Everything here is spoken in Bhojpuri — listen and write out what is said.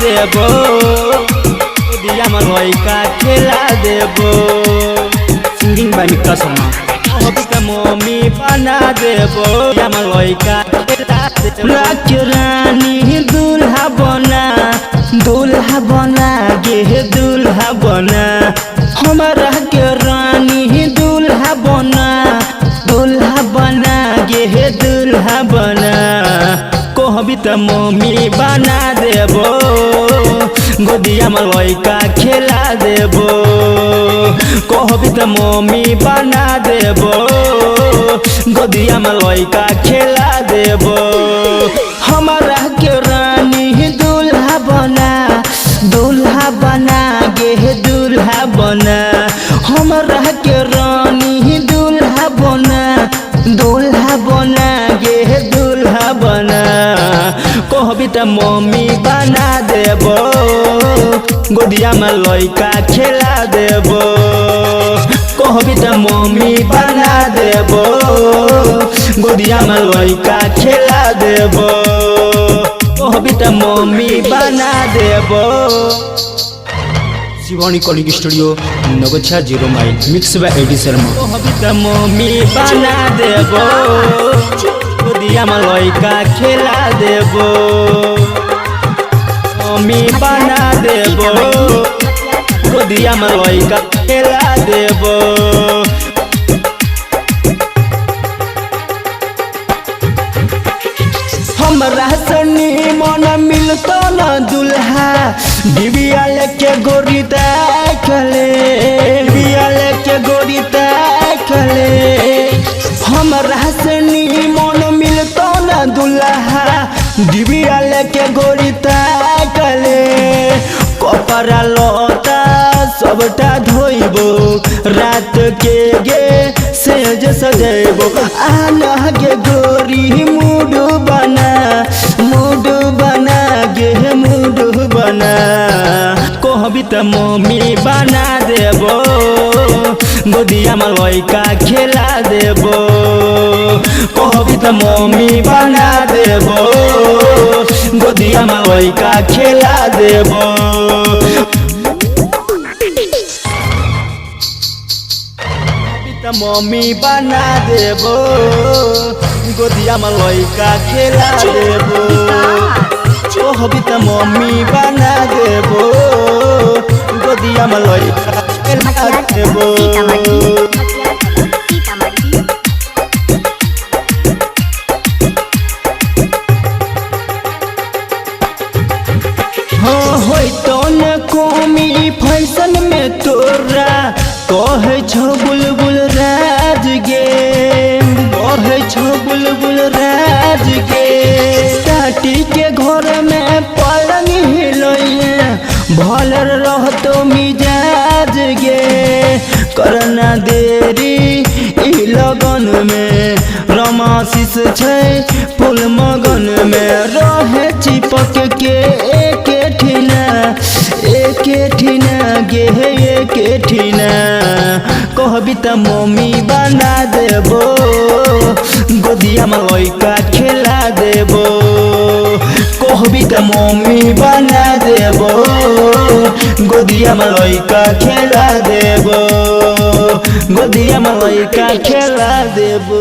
देबो गोदिया में लइका खेला देबो। Singing by Mika Sharma. कहबी त मम्मी बना देबो गोदिया में लइका खेला देबो। राखे रानी दूल्हा बना गे दूल्हा बना हमारा के रानी दूल्हा बना गे दूल्हा बना। कहबी त मम्मी बना देबो गोदिया में लइका खेला देबो। कहबी त मम्मी बना देबो गोदिया में लइका खेला देबो। हमारा के रानी दूल्हा बना गे दूल्हा बना हमारा के रानी दूल्हा बना गे दूल्हा बना। कहबी त मम्मी बना देबो गोदिया में लइका खेला देबो। कहबी त मम्मी बना देबो गोदिया में लइका खेला देबो। कहबी त मम्मी बना देबो। शिवानी कॉलिंग स्टूडियो नगोछा 0 माइल मिक्स बाय एडी शर्मा। कहबी त मम्मी बना देबो गोदिया में लइका खेला देबो। मम्मी बना देबो गोदिया में लइका खेला देबो। हमरा सनी मन मिलतो न दुल्हा डिबिया लेके गोरी देखले हमरा सनी मन मिलतो न दुल्हा डिबिया लेके गोरी देखले। कपड़ा लता सबटा धोइबो रात के गे सेज सजेबो। आना गे गोरी मूड बना कहबी त मम्मी बना देबो गोदिया में लइका खेला देबो। कहबी त मम्मी बना देबो गोदिया में लइका खेला देबो। मम्मी बना देबो गोदिया में लइका खेला देबो। कहबी त मम्मी बना देबो गोदिया में लइका खेला देबो। हाँ होई तो न कमी फैशन में तोरा कहे छो बुलबुल राज गे टाटी के घर में पलंग हिलैया भलर रहतो मिजाज गे। करना देरी ई लगन में रमाशिष छै फूल मगन में रहे चिपक के एक ठिना कहबी त मम्मी बना देबो गोदिया में लइका खेला देबो। कहबी त मम्मी बना देबो गोदिया में लइका खेला देबो गोदिया में लइका खेला देबो।